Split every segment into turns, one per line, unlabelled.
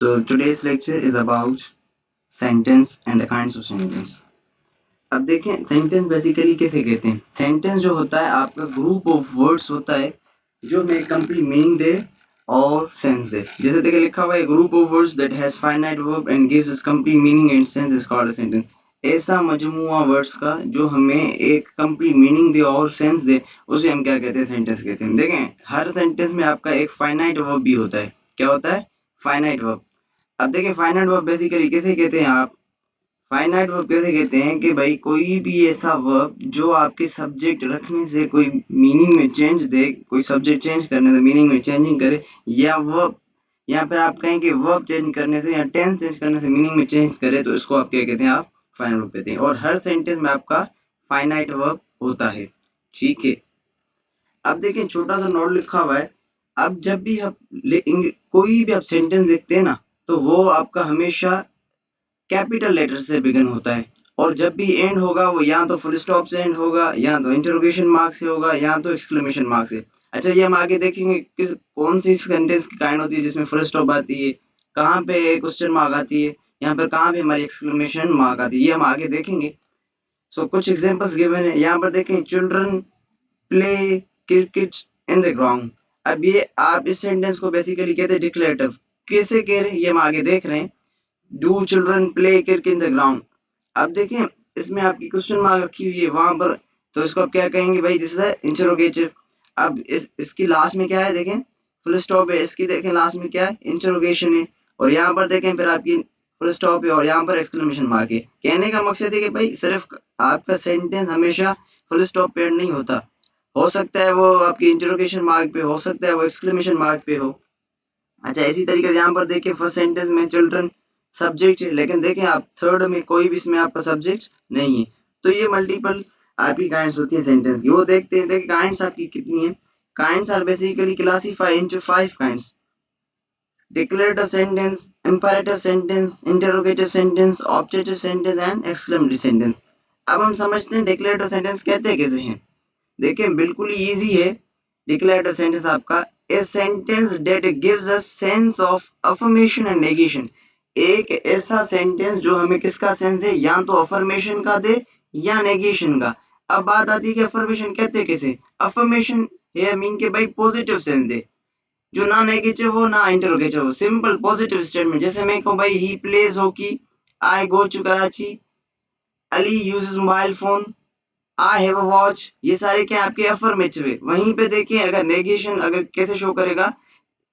So today's lecture is about sentence and the kinds of sentence. अब देखें sentence basically कैसे कहते हैं। सेंटेंस जो होता है आपका ग्रुप ऑफ वर्ड्स होता है जो हमें कंप्लीट मीनिंग दे और सेंस दे। जैसे देखिए लिखा हुआ है group of words that has finite verb and gives us complete meaning and sense is called a sentence. ऐसा मजमुआ वर्ड्स का जो हमें एक कंप्लीट मीनिंग दे और सेंस दे उसे हम क्या कहते हैं, सेंटेंस कहते हैं। देखें हर सेंटेंस में आपका एक फाइनाइट वर्ब भी होता है। क्या होता है? Finite verb. अब देखिए फाइनाइट वर्ब बेसिकली कैसे कहते हैं आप, फाइनाइट वर्ब कैसे कहते हैं कि भाई कोई भी ऐसा वर्ब जो आपके सब्जेक्ट रखने से कोई मीनिंग में चेंज दे, कोई सब्जेक्ट चेंज करने से मीनिंग में चेंजिंग करे, या वर्ब यहाँ पर आप कहें कि वर्ब चेंज करने से या टेंस चेंज करने से मीनिंग में चेंज करे तो इसको आप क्या कहते हैं, आप फाइनाइट वर्ब कहते हैं। और हर सेंटेंस में आपका फाइनाइट वर्ब होता है। ठीक है। अब देखिए छोटा सा नोट लिखा हुआ है। अब जब भी आप कोई भी आप सेंटेंस देखते हैं ना तो वो आपका हमेशा कैपिटल लेटर से बिगिन होता है और जब भी एंड होगा वो या तो फुल स्टॉप से एंड होगा, या तो इंटरोगेशन मार्क से होगा, या तो एक्सक्लेमेशन मार्क से। अच्छा ये हम आगे देखेंगे किस कौन सी सेंटेंस की काइंड होती है जिसमें फुल स्टॉप आती है, कहाँ पे क्वेश्चन मार्क आती है, यहाँ पर कहाँ पे हमारी एक्सक्लेमेशन मार्क आती है, ये हम आगे देखेंगे। सो कुछ एग्जांपल्स गिवन है यहाँ पर देखें, children play cricket in the ground. अब ये आप इस सेंटेंस को बेसिकली कहते हैं डिक्लेरेटिव। कैसे कह रहे हैं ये हम आगे देख रहे हैं। Do children play cricket in the ground. अब देखें इसमें आपकी क्वेश्चन मार्क रखी हुई है वहां पर, तो इसको आप क्या कहेंगे भाई, दिस इज इंटरोगेटिव। अब इसकी लास्ट में क्या है, देखें फुल स्टॉप है, इसकी देखें लास्ट में क्या है, इंटरोगेशन है, और यहाँ पर देखें फिर आपकी फुल स्टॉप है और यहाँ पर एक्सक्लेमेशन मार्क है। कहने का मकसद है कि भाई सिर्फ आपका सेंटेंस हमेशा फुल स्टॉप पे नहीं होता, हो सकता है वो आपकी इंटरोगेशन मार्क पे, हो सकता है वो एक्सक्लेमेशन मार्क पे हो। अच्छा इसी तरीके से यहाँ पर देखिए फर्स्ट सेंटेंस में चिल्ड्रन सब्जेक्ट है, लेकिन देखें आप थर्ड में कोई भी इसमें आपका सब्जेक्ट नहीं है। तो ये मल्टीपल आपकी काइंड्स होती है सेंटेंस की। वो देखते हैं, देखिए काइंड्स आपकी कितनी है। Kinds are basically classified into 5 kinds: declarative sentence, imperative sentence, interrogative sentence, objective sentence and exclamatory sentence. अब हम समझते हैं डिक्लेरेटिव सेंटेंस कहते कैसे हैं। देखिए बिल्कुल ही इजी है। डिक्लेरेटिव सेंटेंस आपका a sentence that gives a sense of affirmation and negation. एक ऐसा सेंटेंस जो हमें किसका सेंस दे, या तो अफर्मेशन का दे या नेगेशन का। अब बात आती है कि अफर्मेशन कहते हैं कैसे। अफर्मेशन ये मीन के भाई पॉजिटिव सेंस दे, जो ना नेगेटिव हो ना इंटरोगेटिव हो, सिंपल पॉजिटिव स्टेटमेंट। जैसे मैं कहूँ भाई he plays hockey, I go to Karachi, Ali uses mobile phone, I have a watch. ये सारे क्या आपके अफर्मेटिव है। वहीं पे देखिए अगर नेगेशन अगर कैसे शो करेगा।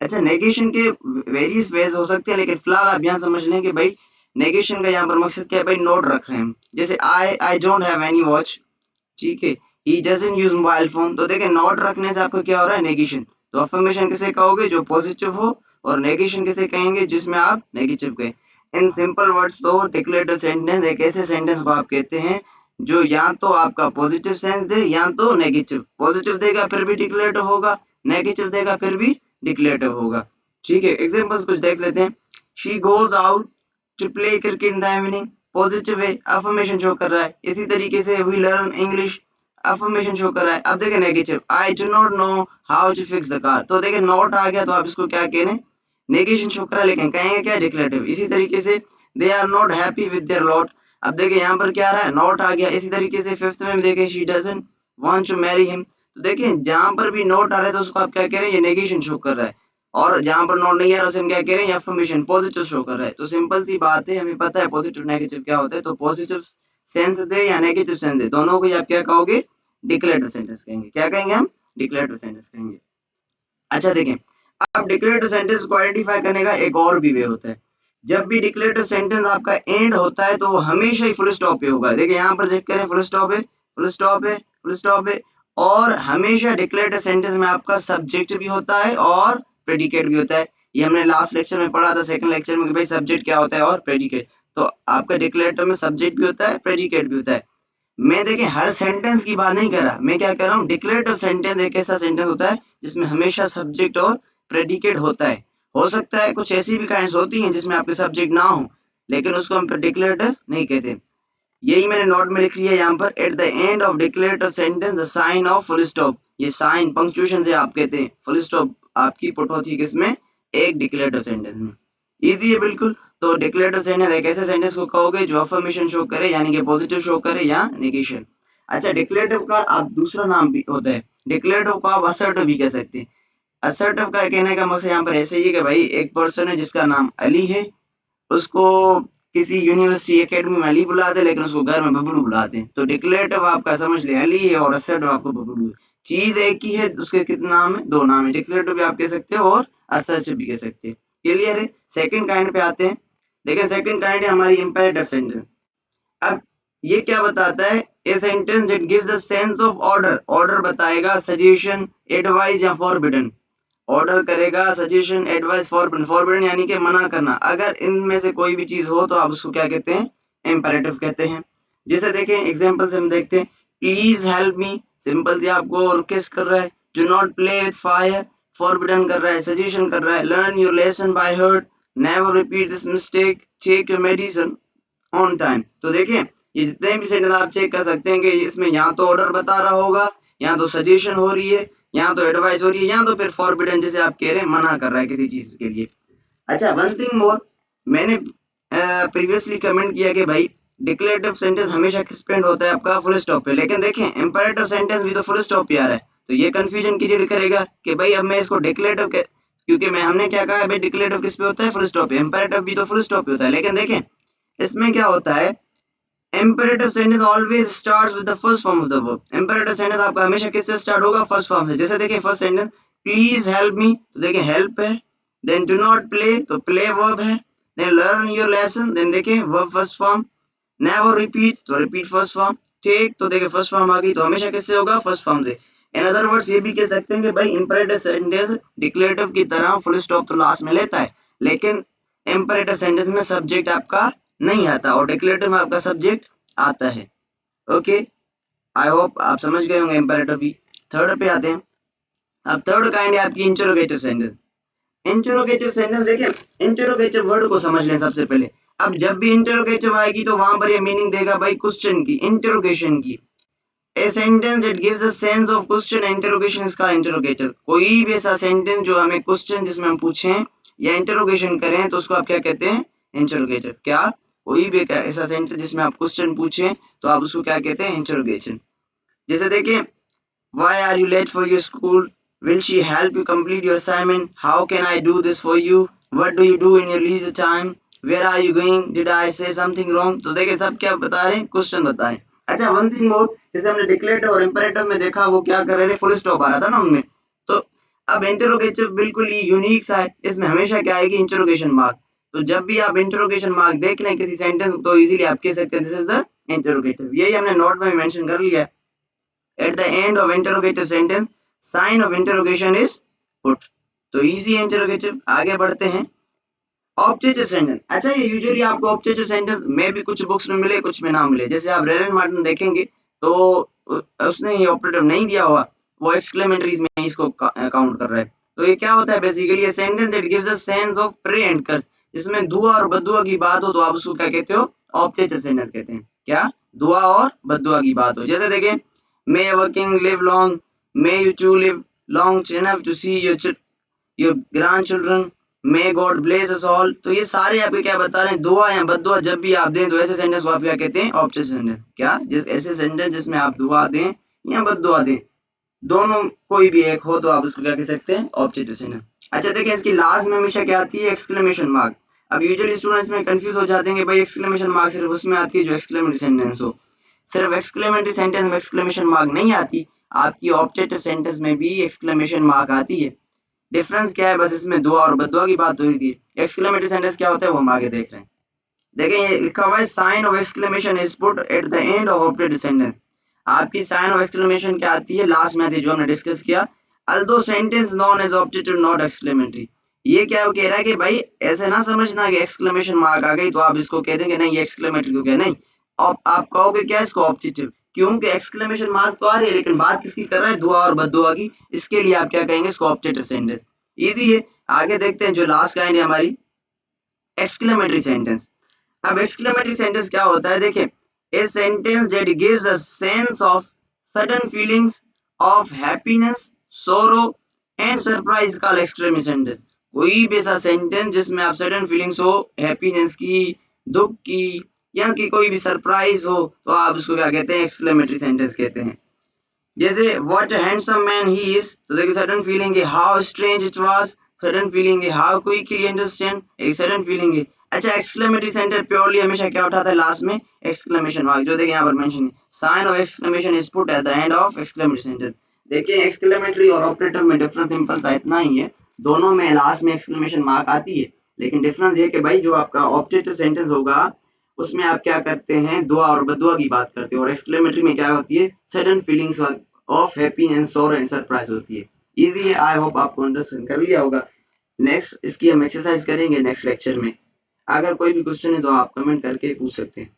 अच्छा नेगेशन के वेरियस वेज हो सकते हैं, लेकिन फिलहाल आप यहाँ समझ लें कि भाई नेगेशन का यहाँ पर मकसद क्या है, भाई नोट रख रहे हैं हम। जैसे I don't have any watch, ठीक है, he doesn't use mobile phone. तो देखिए नोट रखने से आपको क्या हो रहा है, नेगेशन। तो अफर्मेशन किसे कहोगे, जो पॉजिटिव हो, और नेगेशन किसे कहेंगे, जिसमें आप नेगेटिव कहें। इन सिंपल वर्ड्स तो डिक्लेरेटिव सेंटेंस एक ऐसे सेंटेंस को आप कहते हैं जो या तो आपका पॉजिटिव सेंस दे या तो नेगेटिव। पॉजिटिव देगा फिर भी डिक्लेरेटिव होगा, नेगेटिव देगा फिर भी डिक्लेरेटिव होगा। ठीक है, एग्जांपल्स कुछ देख लेते हैं। She goes out to play cricket in the evening, positive है, अफर्मेशन शो कर रहा है। इसी तरीके से we learn English, affirmation show कर रहा है। अब देखिए negative, I do not know how to fix the car. तो देखिए नॉट आ गया तो आप इसको क्या कह रहे हैं, नेगेशन शो कर रहा है, लेकिन कहेंगे क्या, डिक्लेरेटिव। इसी तरीके से they are not happy with their lot. अब देखिए यहाँ पर क्या आ रहा है, नॉट आ गया। इसी तरीके से फिफ्थ में देखिए she doesn't want to marry him. तो देखिए जहां पर भी नॉट आ रहा है तो उसको आप क्या कह रहे हैं, ये नेगेशन शो कर रहा है। और जहां पर नॉट नहीं आ रहा उसे हम क्या कह रहे हैं, अफर्मेशन पॉजिटिव शो कर रहा है। तो सिंपल सी बात है, हमें पता है पॉजिटिव नेगेटिव क्या होता है। तो पॉजिटिव सेंस दे या नेगेटिव सेंस दे, दोनों को ही आप क्या कहोगे, डिक्लेरेटिव सेंटेंस कहेंगे। क्या कहेंगे हम, डिक्लेरेटिव सेंटेंस कहेंगे। अच्छा देखें, अब डिक्लेरेटिव सेंटेंस को आइडेंटिफाई करने का एक और भी वे होता है। जब भी डिक्लेरेटिव सेंटेंस आपका एंड होता है तो वो हमेशा ही फुल स्टॉप पे होगा। देखिए यहाँ पर चेक करें, फुल स्टॉप है, फुल स्टॉप है, फुल स्टॉप है। और हमेशा डिक्लेरेटिव सेंटेंस में आपका सब्जेक्ट भी होता है और प्रेडिकेट भी होता है। ये हमने लास्ट लेक्चर में पढ़ा था, सेकंड लेक्चर में, कि भाई सब्जेक्ट क्या होता है और प्रेडिकेट। तो आपका डिक्लेरेटिव में सब्जेक्ट भी होता है, प्रेडिकेट भी होता है। मैं देखिए हर सेंटेंस की बात नहीं कर रहा, मैं क्या कर रहा हूँ, डिक्लेरेटिव सेंटेंस एक ऐसा सेंटेंस होता है जिसमें हमेशा सब्जेक्ट और प्रेडिकेट होता है। हो सकता है कुछ ऐसी भी काइंड्स होती हैं जिसमें आपके सब्जेक्ट ना हो, लेकिन उसको हम डिक्लेरेटिव नहीं कहते। यही मैंने नोट में लिख लिया यहाँ पर, at the end of declarative sentence the sign of full stop. ये साइन पंक्चुएशन से आप कहते हैं फुल स्टॉप आपकी पुट होती है किसमें, एक डिक्लेरेटिव सेंटेंस में। इजी है बिल्कुल। तो डिक्लेरेटिव सेंटेंस एक ऐसे सेंटेंस को कहोगे जो अफर्मेशन शो करे, यानी कि पॉजिटिव शो करे या नेगेशन। अच्छा, डिक्लेरेटिव का आप दूसरा नाम भी होता है, डिक्लेरेटिव को आप असर्टिव भी कह सकते हैं। असर्टिव का कहने का मकसद यहाँ पर ऐसे ही है कि भाई एक पर्सन है जिसका नाम अली है, उसको किसी यूनिवर्सिटी एकेडमी में अली बुलाते हैं, लेकिन उसको घर में बबलू बुलाते हैं। तो डिक्लेरेटिव आपका समझ ले अली है और असर्टिव आपको बबलू है। चीज एक ही है, उसके कितने नाम है? दो नाम है। डिक्लेरेटिव भी आप कह सकते हो और असर्टिव भी कह सकते हैं। क्लियर है? सेकंड काइंड पे आते हैं। देखिए सेकंड काइंड है हमारी इंपेरेटिव सेंटेंस। अब ये क्या बताता है? A sentence that gives a sense of order. Order बताएगा, सजेशन, एडवाइस या फॉरबिडन। ऑर्डर करेगा, सजेशन, एडवाइस, फॉरबिडन। फॉरबिडन यानी कि मना करना। अगर इनमें से कोई भी चीज हो तो आप उसको क्या कहते हैं? इंपेरेटिव कहते हैं। जैसे देखें एग्जांपल से हम देखते हैं, प्लीज हेल्प मी, सिंपल से आपको रिक्वेस्ट कर रहा है। Do not play with fire, forbidden कर रहा है, सजेशन कर रहा है। Learn your lesson by heart, never repeat this mistake, take your medicine on time. तो देखिए ये जितने भी सेंटेंस आप चेक कर सकते हैं कि इसमें या तो ऑर्डर बता रहा होगा, या तो सजेशन हो रही है, या तो एडवाइस हो रही है, या तो फिर फॉरबिडन जैसे आप कह रहे हैं मना कर रहा है किसी चीज के लिए। अच्छा, वन थिंग मोर, मैंने प्रीवियसली कमेंट किया कि भाई डिक्लेरेटिव सेंटेंस हमेशा किस पे end होता है? आपका फुल स्टॉप पे। लेकिन देखें इंपेरेटिव सेंटेंस भी तो फुल स्टॉप पे आ रहा है, तो ये कंफ्यूजन क्रिएट करेगा कि भाई अब मैं इसको डिक्लेरेटिव के, क्योंकि मैं हमने क्या कहा भाई डिक्लेरेटिव किस पे होता है? फुल स्टॉप पे। इंपेरेटिव भी तो फुल स्टॉप पे होता है। लेकिन देखें इसमें क्या होता है, imperative sentence always starts with the first form of the verb. Imperative sentence आपका हमेशा किससे स्टार्ट होगा? फर्स्ट फॉर्म से। जैसे देखिए first sentence, please help me, तो देखिए हेल्प है। देन डू नॉट प्ले, तो प्ले वर्ब है। Then learn your lesson, then देखिए verb first form. Never repeat, तो रिपीट फर्स्ट फॉर्म। टेक, तो देखिए फर्स्ट फॉर्म आ गई, तो हमेशा किससे होगा? फर्स्ट फॉर्म से। इन अदर वर्ड्स ये भी कह सकते हैं कि भाई इंपेरेटिव सेंटेंस डिक्लेरेटिव की तरह फुल स्टॉप तो लास्ट में लेता है, लेकिन इंपेरेटिव सेंटेंस में सब्जेक्ट आपका नहीं आता और डिक्लेरेटिव में आपका सब्जेक्ट आता है। ओके, आई होप आप समझ गए होंगे इंपेरेटिव भी। थर्ड पे आते हैं। अब थर्ड काइंड है आपकी इंटरोगेटिव सेंटेंस। इंटरोगेटिव सेंटेंस देखिए, इंटरोगेटिव वर्ड को समझ लें सबसे पहले। अब जब भी इंटरोगेटिव आएगी तो वहां पर ये मीनिंग देगा भाई क्वेश्चन की, इंटरोगेशन की। A sentence that gives a sense of question, interrogation इसका इंटरोगेटिव। कोई भी ऐसा सेंटेंस जो हमें क्वेश्चन जिसमें हम पूछें या इंटरोगेशन करें तो उसको आप क्या कहते हैं? इंटरोगेटिव। क्या? कोई भी ऐसा सेंटेंस जिसमें आप क्वेश्चन पूछें तो आप उसको क्या कहते हैं? इंटरोगेशन। जैसे देखिए, why are you late for your school? Will she help you complete your assignment? How can I do this for you? What do you do in your leisure time? Where are you going? Did I say something wrong? तो देखिए सब क्या बता रहे हैं? Question बता रहे हैं। अच्छा, वन थिंग मोर, जैसे हमने डिक्लेरेटिव और इंपेरेटिव में देखा वो क्या कर रहे थे? फुल स्टॉप आ रहा था ना उनमें। तो अब इंटरोगेटिव बिल्कुल ही यूनिक सा है, इसमें हमेशा क्या आएगी? Interrogation mark. तो जब भी आप इंटरोगेशन मार्क देख लें किसी सेंटेंस तो इजीली आप कह सकते हैं दिस इज द इंटरोगेटिव। यही हमने नोट में मेंशन कर लिया है। At the end of interrogative sentence, sign of interrogation is put. तो easy interrogative। आगे बढ़ते हैं। Objective sentence. अच्छा, ये यूजुअली आपको ऑब्जेक्टिव सेंटेंस में भी कुछ बुक्स में मिले, कुछ में ना मिले। जैसे आप रेलन मार्टिन देखेंगे तो उसने ये ऑपरेटिव नहीं दिया हुआ, वो एक्सक्लेमेटरीज में इसको काउंट कर रहा है। तो ये क्या होता है? Basically sentence that gives a sense of pray and curse. जिसमें दुआ और बददुआ की बात हो तो आप उसको क्या कहते हो? ऑब्जेक्टिव सेंटेंस कहते हैं। क्या? दुआ और बददुआ की बात हो। जैसे देखें, may working live long, may you to live long enough to see your grandchildren, may God bless us all. तो ये सारे आपके क्या बता रहे हैं? दुआ या बददुआ जब भी आप दें तो ऐसे सेंटेंस को आप क्या कहते हैं? Objective sentence. क्या? जिस ऐसे सेंटेंस जिसमें आप दुआ दें या बददुआ दें, दोनों कोई भी एक हो तो आप उसको क्या कह सकते हैं? Objective sentence. अच्छा देखिए, इसकी लास्ट में हमेशा क्या आती है? Exclamation mark. अब यूजुअली स्टूडेंट्स में कंफ्यूज हो जाते हैं कि भाई एक्सक्लेमेशन मार्क सिर्फ उसमें आती है जो एक्सक्लेमेटरी सेंटेंस हो। सिर्फ एक्सक्लेमेटरी सेंटेंस में एक्सक्लेमेशन मार्क नहीं आती, आपकी ऑब्जेक्टिव सेंटेंस में भी एक्सक्लेमेशन मार्क आती है। डिफरेंस क्या है? बस इसमें दुआ और बददुआ की बात हो रही थी। एक्सक्लेमेटरी सेंटेंस क्या होता है वो हम आगे देख रहे हैं। देखें ये लिखा हुआ है, sign of exclamation is put at the end of objective sentence. आपकी साइन ऑफ एक्सक्लेमेशन क्या आती है? लास्ट में आती है, जो हमने डिस्कस किया। Although sentence known as objective not exclamatory. ये क्या कह रहा है कि भाई ऐसे ना समझना कि एक्सक्लेमेशन मार्क आ गई तो आप इसको कह देंगे नहीं ये एक्सक्लेमेटरी को क्या नहीं, आप कहोगे क्या इसको? ऑब्जेक्टिव। क्योंकि एक्सक्लेमेशन मार्क तो आ रही है लेकिन बात किसकी कर रहा है? दुआ और बददुआ की। इसके लिए आप क्या कहेंगे? इसको ऑब्जेक्टिव सेंटेंस। इजी है। आगे देखते हैं जो लास्ट काइंड है हमारी, एक्सक्लेमेटरी सेंटेंस। अब एक्सक्लेमेटरी सेंटेंस क्या होता है? देखिए, a sentence that gives a sense of sudden feelings of happiness, sorrow and surprise called exclamatory sentence. कोई भी ऐसा सेंटेंस जिसमें आप सडन फीलिंग्स हो, हैप्पीनेस की, दुख की या कि कोई भी सरप्राइज हो, तो आप उसको क्या कहते हैं, एक्सक्लेमेटरी सेंटेंस कहते हैं। जैसे what a handsome man he is, तो देखिए सडन फीलिंग है how strange it was, sudden feeling है हाउ क्विकली अंडरस्टैंड, एक सडन फीलिंग है। अच्छा, एक्सक्लेमेटरी सेंटेंस प्योरली हमेशा क्या उठाता है, लास्ट में एक्सक्लेमेशन मार्क, जो देखिए यहाँ पर मेंशन है, sign of exclamation is put at the end of exclamatory sentence. देखिए एक्सक्लेमेटरी और ऑपरेटर में डिफरेंस सिंपल सा इतना ही है, दोनों में लास्ट में एक्सक्लेमेशन मार्क आती है, लेकिन डिफरेंस ये कि भाई जो आपका ऑब्जेक्टिव सेंटेंस होगा उसमें आप क्या करते हैं, दुआ और बदुआ की बात करते हो, और एक्सक्लेमेटरी में क्या होती है, sudden feelings of happiness, sorrow and surprise होती है। इजी है, आई होप आपको अंडरस्टैंड कर लिया होगा। नेक्स्ट इसकी हम एक्सरसाइज करेंगे नेक्स्ट लेक्चर में। अगर कोई भी क्वेश्चन है तो आप कमेंट करके पूछ सकते हैं।